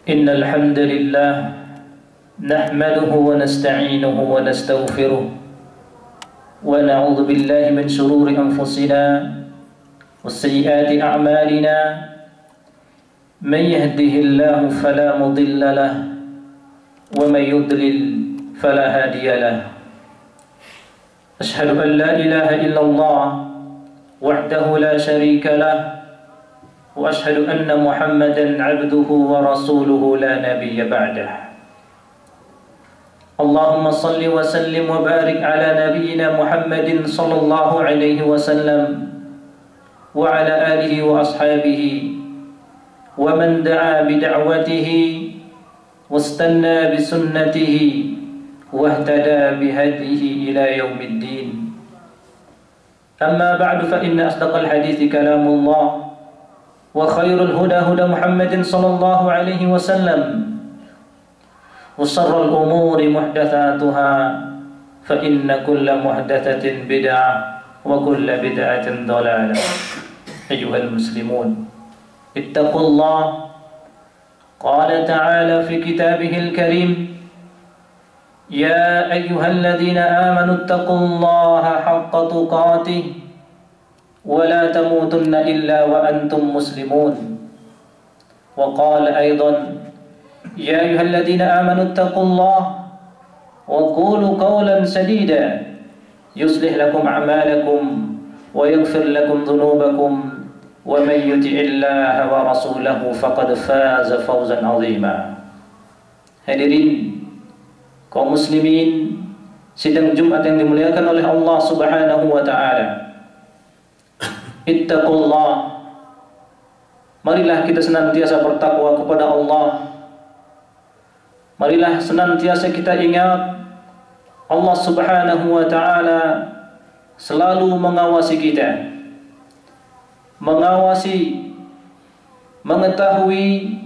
إن الحمد لله نحمده ونستعينه ونستغفره ونعوذ بالله من شرور أنفسنا وسيئات أعمالنا من يهده الله فلا مضل له ومن يضلل فلا هادي له أشهد أن لا إله إلا الله وحده لا شريك له وأشهد أن محمدا عبده ورسوله لا نبي بعده اللهم صل وسلم وبارك على نبينا محمد صلى الله عليه وسلم وعلى آله وأصحابه ومن دعا بدعوته واستنى بسنته واهتدى بهديه إلى يوم الدين أما بعد فإن أصدق الحديث كلام الله وخير الهدى هدى محمد صلى الله عليه وسلم وشر الأمور محدثاتها فإن كل محدثة بدعة وكل بدعة ضلالة أيها المسلمون اتقوا الله قال تعالى في كتابه الكريم يا أيها الذين آمنوا اتقوا الله حق تقاته ولا تموتن إلا وأنتم مسلمون وقال أيضا يا أيها الذين آمنوا اتقوا الله وقولوا قولا سديدا يصلح لكم أعمالكم ويغفر لكم ذنوبكم ومن يطع الله ورسوله فقد فاز فوزا عظيما. Hadirin kaum muslimin sidang Jumat yang dimuliakan oleh Allah Subhanahu wa taala. Ittaqullah. Marilah kita senantiasa bertakwa kepada Allah. Marilah senantiasa kita ingat Allah Subhanahu wa taala selalu mengawasi kita. Mengawasi, mengetahui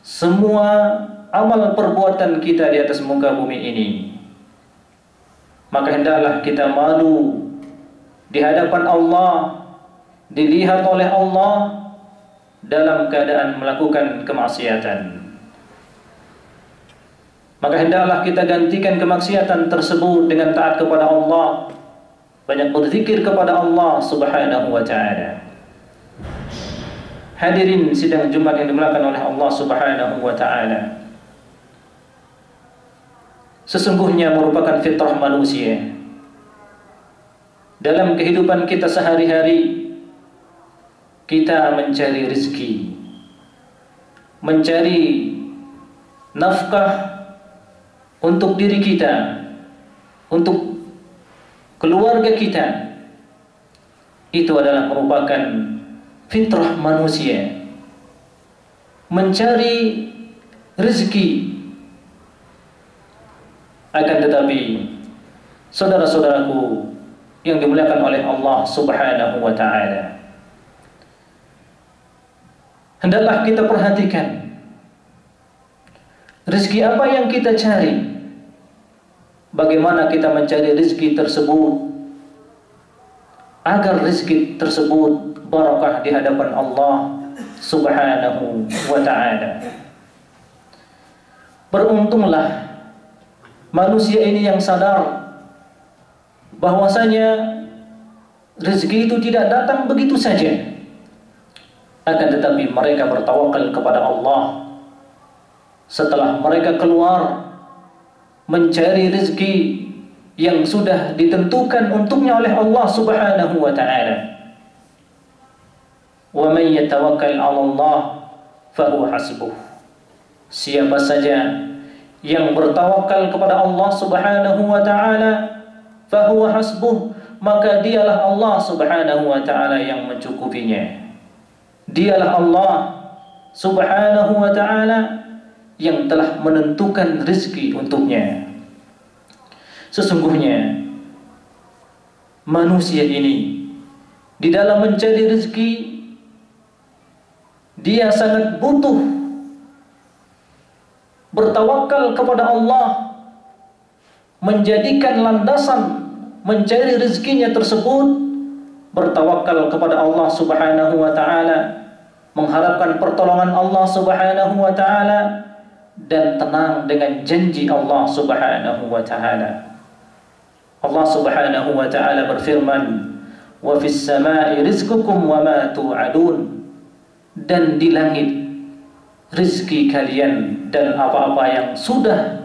semua amal perbuatan kita di atas muka bumi ini. Maka hendaklah kita malu di hadapan Allah, dilihat oleh Allah dalam keadaan melakukan kemaksiatan. Maka hendaklah kita gantikan kemaksiatan tersebut dengan taat kepada Allah, banyak berzikir kepada Allah Subhanahu wa taala. Hadirin sidang Jumat yang dimuliakan oleh Allah Subhanahu wa taala. Sesungguhnya merupakan fitrah manusia dalam kehidupan kita sehari-hari, kita mencari rezeki, mencari nafkah untuk diri kita, untuk keluarga kita. Itu adalah merupakan fitrah manusia, mencari rezeki. Akan tetapi saudara-saudaraku yang dimuliakan oleh Allah Subhanahu wa taala, hendaklah kita perhatikan rezeki apa yang kita cari. Bagaimana kita mencari rezeki tersebut agar rezeki tersebut barakah di hadapan Allah Subhanahu wa taala. Beruntunglah manusia ini yang sadar bahwasanya rezeki itu tidak datang begitu saja. Akan tetapi mereka bertawakal kepada Allah. Setelah mereka keluar mencari rezeki yang sudah ditentukan untuknya oleh Allah Subhanahu wa taala. Wa may yatawakkal 'ala Allah fa huwa hasbuh. Siapa saja yang bertawakal kepada Allah Subhanahu wa taala, fa huwa hasbuh, maka dialah Allah Subhanahu wa taala yang mencukupinya. Dialah Allah Subhanahu wa taala yang telah menentukan rezeki untuknya. Sesungguhnya manusia ini di dalam mencari rezeki dia sangat butuh bertawakal kepada Allah, menjadikan landasan mencari rezekinya tersebut bertawakal kepada Allah Subhanahu wa taala, mengharapkan pertolongan Allah Subhanahu wa taala, dan tenang dengan janji Allah Subhanahu wa taala. Allah Subhanahu wa taala berfirman, "Wa fis samai rizqukum wa ma tu'adun." Dan di langit rezeki kalian dan apa-apa yang sudah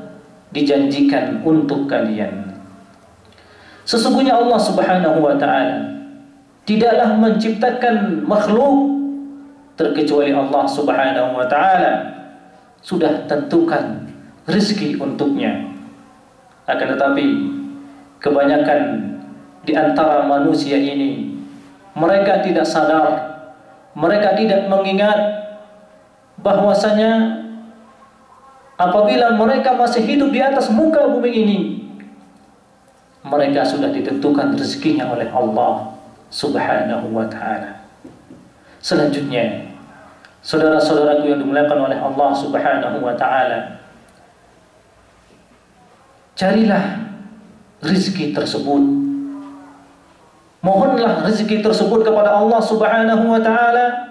dijanjikan untuk kalian. Sesungguhnya Allah Subhanahu wa taala tidaklah menciptakan makhluk terkecuali Allah Subhanahu wa taala sudah tentukan rezeki untuknya. Akan tetapi kebanyakan di antara manusia ini, mereka tidak sadar, mereka tidak mengingat bahwasanya apabila mereka masih hidup di atas muka bumi ini, mereka sudah ditentukan rezekinya oleh Allah Subhanahu wa taala. Selanjutnya, saudara-saudaraku yang dimuliakan oleh Allah Subhanahu wa taala, carilah rezeki tersebut. Mohonlah rezeki tersebut kepada Allah Subhanahu wa taala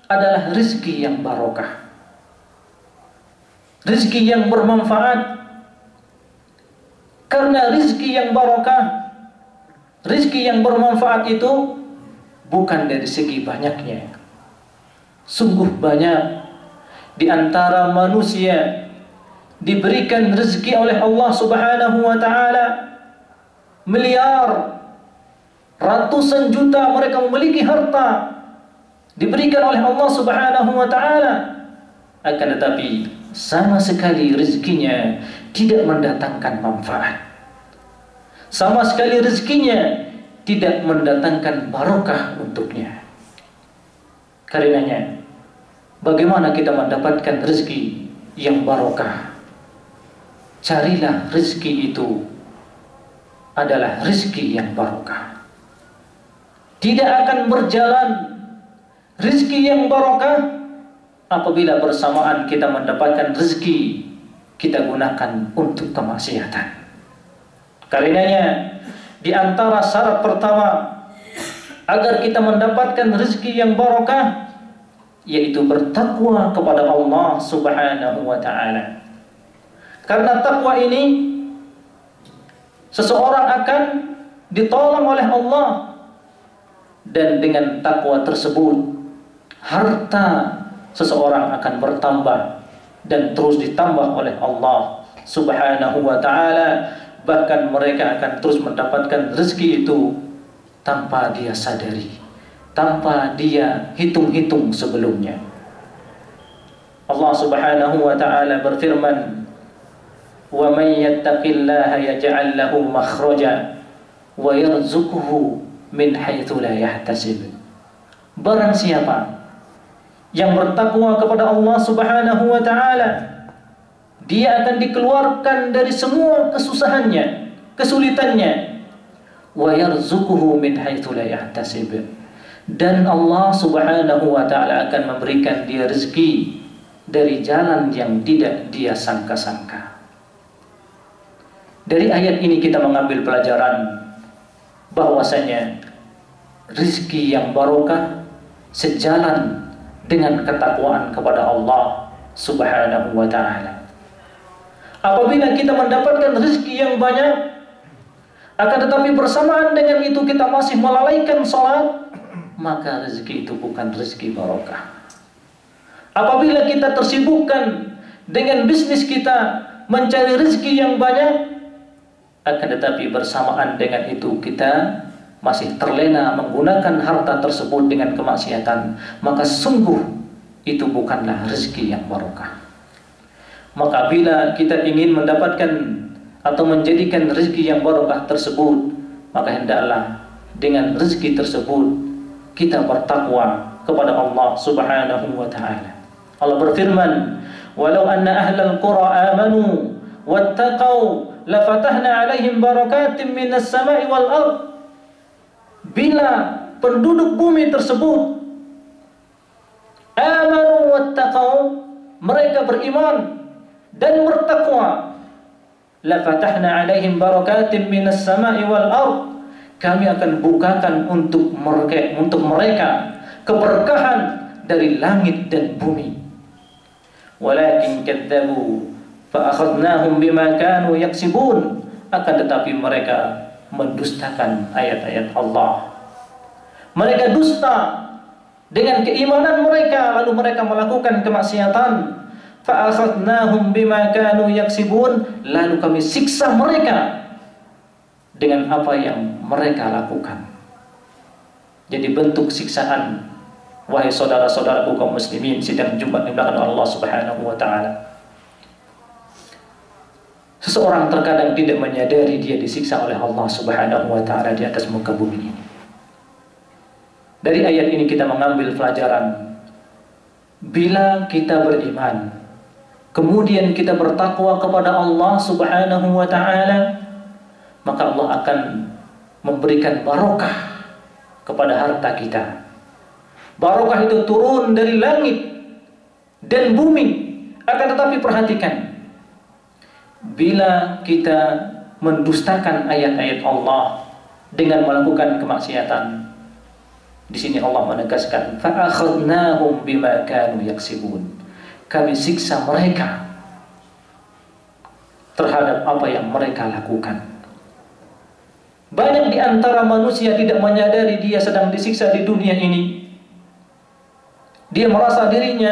adalah rezeki yang barokah, rezeki yang bermanfaat. Karena rezeki yang barokah, rezeki yang bermanfaat itu bukan dari segi banyaknya. Sungguh banyak di antara manusia diberikan rezeki oleh Allah Subhanahu wa taala miliar, ratusan juta mereka memiliki harta diberikan oleh Allah Subhanahu wa taala, akan tetapi sama sekali rezekinya tidak mendatangkan manfaat. Sama sekali rezekinya tidak mendatangkan barokah untuknya. Karenanya, bagaimana kita mendapatkan rezeki yang barokah? Carilah rezeki itu adalah rezeki yang barokah. Tidak akan berjalan rezeki yang barokah apabila bersamaan kita mendapatkan rezeki kita gunakan untuk kemaksiatan. Karenanya, di antara syarat pertama agar kita mendapatkan rezeki yang barokah yaitu bertakwa kepada Allah Subhanahu wa taala. Karena takwa ini seseorang akan ditolong oleh Allah, dan dengan takwa tersebut harta seseorang akan bertambah dan terus ditambah oleh Allah Subhanahu wa taala. Bahkan mereka akan terus mendapatkan rezeki itu tanpa dia sadari, tanpa dia hitung-hitung sebelumnya. Allah Subhanahu wa taala berfirman, "Wa may yattaqillaha yaj'al lahu makhraja wa yarzuquhu min haitsu la yahtasib." Barang siapa yang bertakwa kepada Allah Subhanahu wa taala, dia akan dikeluarkan dari semua kesusahannya, kesulitannya. Wa yarzuquhu min haitsu la yahtasib. Dan Allah Subhanahu wa taala akan memberikan dia rezeki dari jalan yang tidak dia sangka-sangka. Dari ayat ini kita mengambil pelajaran bahwasanya rezeki yang barokah sejalan dengan ketakwaan kepada Allah Subhanahu wa taala. Apabila kita mendapatkan rezeki yang banyak, akan tetapi bersamaan dengan itu kita masih melalaikan salat, maka rezeki itu bukan rezeki barokah. Apabila kita tersibukkan dengan bisnis kita mencari rezeki yang banyak, akan tetapi bersamaan dengan itu kita masih terlena menggunakan harta tersebut dengan kemaksiatan, maka sungguh itu bukanlah rezeki yang barokah. Maka bila kita ingin mendapatkan atau menjadikan rezeki yang barokah tersebut, maka hendaklah dengan rezeki tersebut kita bertakwa kepada Allah Subhanahu wa taala. Allah berfirman, "Walau anna ahlal qura amanu wattaqau lafatahna 'alaihim barakatim minas sama'i wal ard." Bila penduduk bumi tersebut amanu wattaqau, mereka beriman dan bertakwa, lafatahna 'alaihim barakatim minas sama'i wal ard, kami akan bukakan untuk mereka keberkahan dari langit dan bumi. Walakin kadzabu fa akhadnahum bima kanu yaksibun. Akan tetapi mereka mendustakan ayat-ayat Allah. Mereka dusta dengan keimanan mereka, lalu mereka melakukan kemaksiatan. Fa akhadnahum bima kanu yaksibun. Lalu kami siksa mereka dengan apa yang mereka lakukan. Jadi bentuk siksaan, wahai saudara-saudaraku kaum muslimin sidang Jumat di belakang Allah Subhanahu wa taala. Seseorang terkadang tidak menyadari dia disiksa oleh Allah Subhanahu wa taala di atas muka bumi ini. Dari ayat ini kita mengambil pelajaran, bila kita beriman, kemudian kita bertakwa kepada Allah Subhanahu wa taala, maka Allah akan memberikan barokah kepada harta kita. Barokah itu turun dari langit dan bumi. Akan tetapi perhatikan, bila kita mendustakan ayat-ayat Allah dengan melakukan kemaksiatan, di sini Allah menegaskan, فَأَخَذْنَاهُمْ بِمَا كَانُوا يَكْسِبُونَ. Kami siksa mereka terhadap apa yang mereka lakukan. Banyak di antara manusia tidak menyadari dia sedang disiksa di dunia ini. Dia merasa dirinya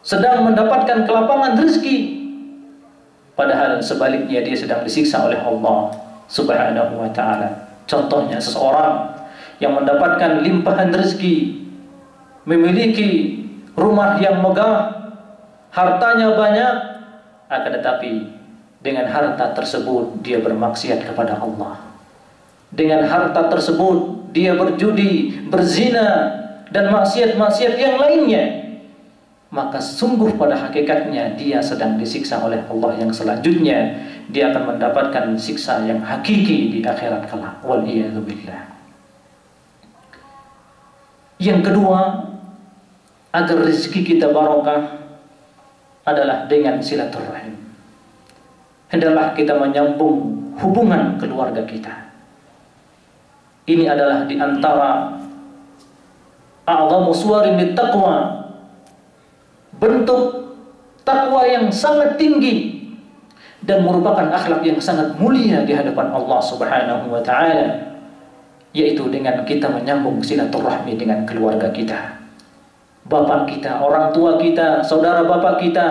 sedang mendapatkan kelapangan rezeki, padahal sebaliknya dia sedang disiksa oleh Allah Subhanahu wa taala. Contohnya seseorang yang mendapatkan limpahan rezeki, memiliki rumah yang megah, hartanya banyak, akan tetapi dengan harta tersebut dia bermaksiat kepada Allah. Dengan harta tersebut dia berjudi, berzina, dan maksiat-maksiat yang lainnya. Maka sungguh pada hakikatnya dia sedang disiksa oleh Allah, yang selanjutnya dia akan mendapatkan siksa yang hakiki di akhirat kelak. Waliyadzubillah. Yang kedua, agar rezeki kita barokah adalah dengan silaturahim. Hendaklah kita menyambung hubungan keluarga kita. Ini adalah di antara a'zamu suwarin taqwa, bentuk takwa yang sangat tinggi dan merupakan akhlak yang sangat mulia di hadapan Allah Subhanahu wa taala, yaitu dengan kita menyambung silaturahmi dengan keluarga kita. Bapak kita, orang tua kita, saudara bapak kita,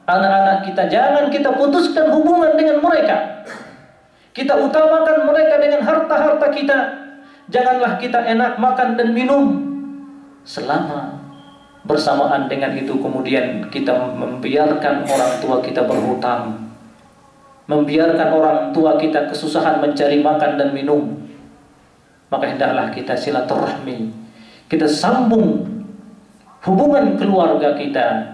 anak-anak kita, jangan kita putuskan hubungan dengan mereka. Kita utamakan mereka dengan harta-harta kita. Janganlah kita enak makan dan minum selama bersamaan dengan itu kemudian kita membiarkan orang tua kita berhutang, membiarkan orang tua kita kesusahan mencari makan dan minum. Maka hendaklah kita silaturahmi, kita sambung hubungan keluarga kita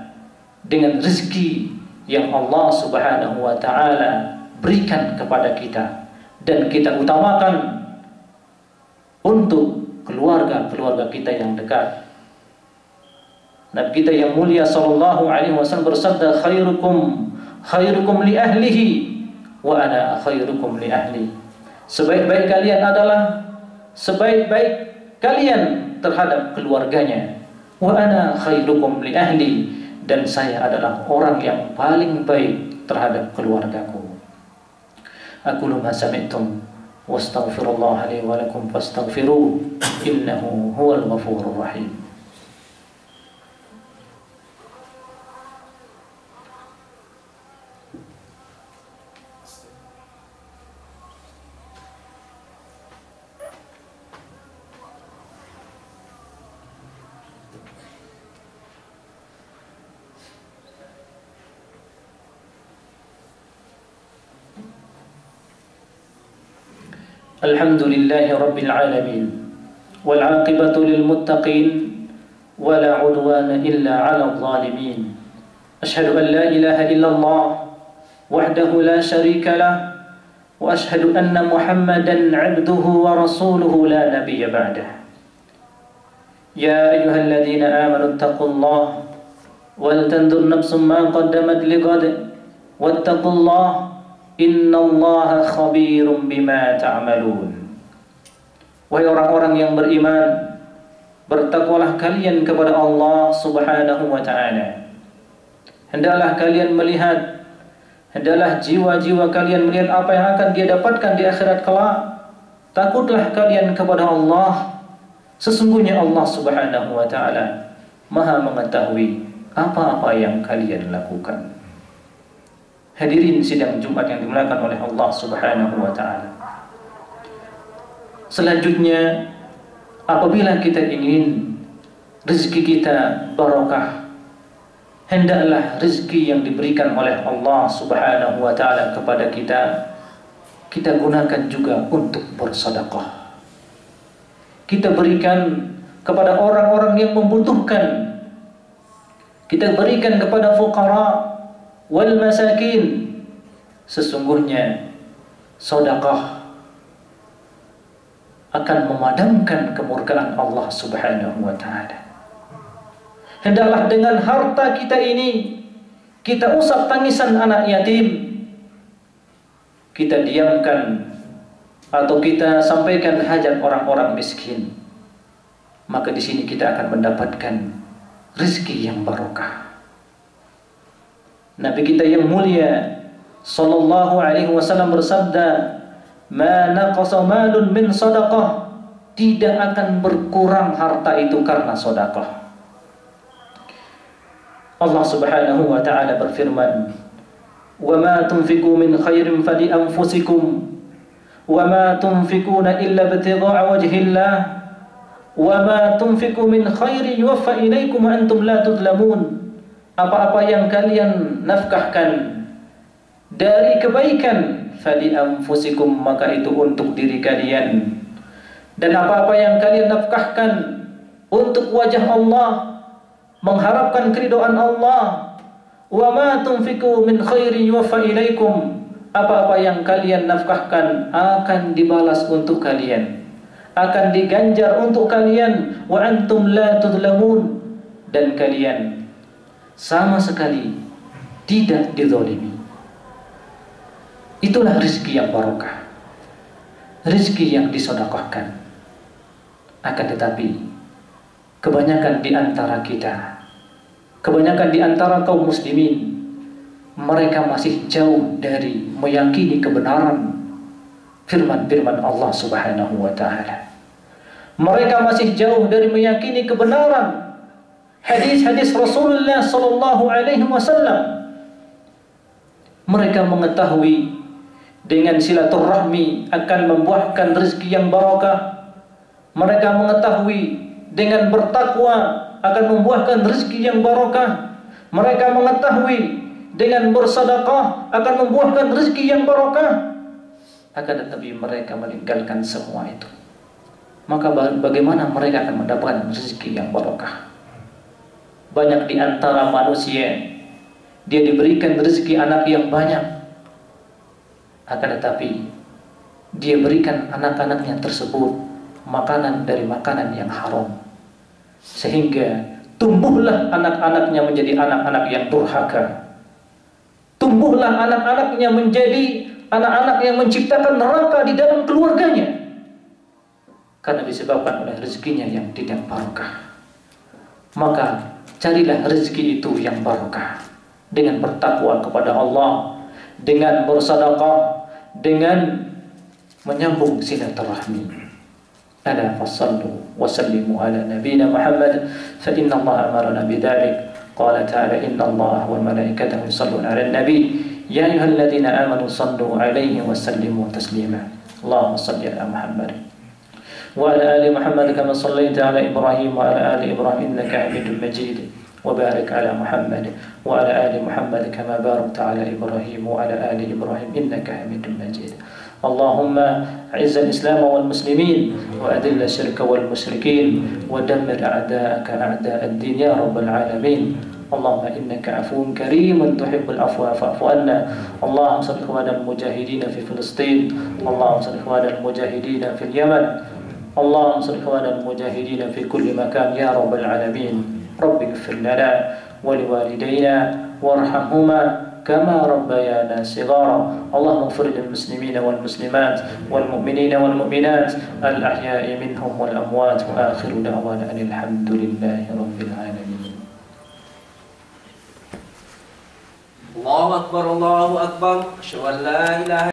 dengan rezeki yang Allah Subhanahu wa taala berikan kepada kita, dan kita utamakan untuk keluarga-keluarga kita yang dekat. Nabi kita yang mulia sallallahu alaihi wasallam bersabda, khairukum li ahlihi wa ana khairukum li ahli. Sebaik-baik kalian adalah sebaik-baik kalian terhadap keluarganya. Wa ana khairukum li ahli, dan saya adalah orang yang paling baik terhadap keluargaku. Aqulu ma sami'tum wastaghfirullah li wa lakum fastaghfiruhu innahu huwal ghafurur rahim. Alhamdulillahi Rabbil Alamin, والعاقبة للمتقين ولا عدوان إلا على الظالمين. أشهد أن لا إله إلا الله وحده لا شريك له وأشهد أن محمدا عبده ورسوله لا نبي بعده. يا أيها الذين آمنوا اتقوا الله ولتنظر نفس ما قدمت لغد واتقوا الله إن الله خبير بما تعملون. Wahai orang-orang yang beriman, bertakwalah kalian kepada Allah Subhanahu wa ta'ala. Hendaklah kalian melihat, hendaklah jiwa-jiwa kalian melihat apa yang akan dia dapatkan di akhirat kelak. Takutlah kalian kepada Allah. Sesungguhnya Allah Subhanahu wa ta'ala Maha mengetahui apa-apa yang kalian lakukan. Hadirin sidang Jumat yang dimuliakan oleh Allah Subhanahu wa ta'ala. Selanjutnya, apabila kita ingin rezeki kita barokah, hendaklah rezeki yang diberikan oleh Allah Subhanahu wa ta'ala kepada kita gunakan juga untuk bersedekah. Kita berikan kepada orang-orang yang membutuhkan. Kita berikan kepada fuqara wal masakin. Sesungguhnya sedekah akan memadamkan kemurkaan Allah Subhanahu wa ta'ala. Hendaklah dengan harta kita ini kita usap tangisan anak yatim, kita diamkan atau kita sampaikan hajat orang-orang miskin. Maka di sini kita akan mendapatkan rezeki yang barokah. Nabi kita yang mulia sallallahu alaihi wasallam bersabda, "Ma naqasa malun min sadaqah." Tidak akan berkurang harta itu karena sedekah. Allah Subhanahu wa ta'ala berfirman, "Wa ma tunfiqu min khairin fali anfusikum wa ma tunfiquna illa ibtigha'a wajhillah wa ma tunfiqu min khairin yuwaffa ilaikum wa antum la tudlamun." Apa-apa yang kalian nafkahkan dari kebaikan, fali anfusikum, maka itu untuk diri kalian. Dan apa-apa yang kalian nafkahkan untuk wajah Allah, mengharapkan keridhaan Allah, wa ma tunfiqu min khairin yuwaffa ilaikum, apa-apa yang kalian nafkahkan akan dibalas untuk kalian, akan diganjar untuk kalian, wa antum la tudlamun, dan kalian sama sekali tidak dizalimi. Itulah rezeki yang barokah, rezeki yang disedekahkan. Akan tetapi kebanyakan di antara kita, kebanyakan di antara kaum muslimin, mereka masih jauh dari meyakini kebenaran firman-firman Allah Subhanahu wa ta'ala. Mereka masih jauh dari meyakini kebenaran hadis-hadis Rasulullah sallallahu alaihi wasallam. Mereka mengetahui dengan silaturahmi akan membuahkan rezeki yang barakah. Mereka mengetahui dengan bertakwa akan membuahkan rezeki yang barakah. Mereka mengetahui dengan bersedekah akan membuahkan rezeki yang barakah. Akan tetapi mereka meninggalkan semua itu. Maka bagaimana mereka akan mendapatkan rezeki yang barakah? Banyak di antara manusia, dia diberikan rezeki anak yang banyak, akan tetapi dia berikan anak-anaknya tersebut makanan dari makanan yang haram, sehingga tumbuhlah anak-anaknya menjadi anak-anak yang durhaka. Tumbuhlah anak-anaknya menjadi anak-anak yang menciptakan neraka di dalam keluarganya, karena disebabkan oleh rezekinya yang tidak barokah. Maka carilah rezeki itu yang barokah dengan bertakwa kepada Allah, dengan bersedekah, dengan menyambung silaturahmi. Ala fasallu wa sallimu ala nabiyina Muhammad fa inna Allah amarna bidzalik. Qala ta'ala inna Allah wa malaikatahu yusalluna 'alan nabi ya ayyuhalladzina amanu sallu 'alaihi wa sallimu taslima. Allahumma shalli ala Muhammad wa ala ali Muhammad kama shallaita ala Ibrahim wa ala ali Ibrahim innaka Hamidum Majid. وبارك على محمد وعلى آل محمد كما باركت على إبراهيم وعلى آل إبراهيم إنك حميد مجيد. اللهم أعز الإسلام والمسلمين وأذل الشرك والمشركين ودمر أعداءك أعداء الدين يا رب العالمين. اللهم إنك عفو كريم تحب العفو فاعف عنا. اللهم صل على المجاهدين في فلسطين. اللهم صل على المجاهدين في اليمن. اللهم صل على المجاهدين في كل مكان يا رب العالمين. رب اغفر لنا ولوالدينا وارحمهما كما ربيانا صغارا اللهم اغفر للمسلمين والمسلمات والمؤمنين والمؤمنات الأحياء منهم والأموات وآخر دعوانا أن الحمد لله رب العالمين. الله أكبر الله أكبر أشهد أن لا إله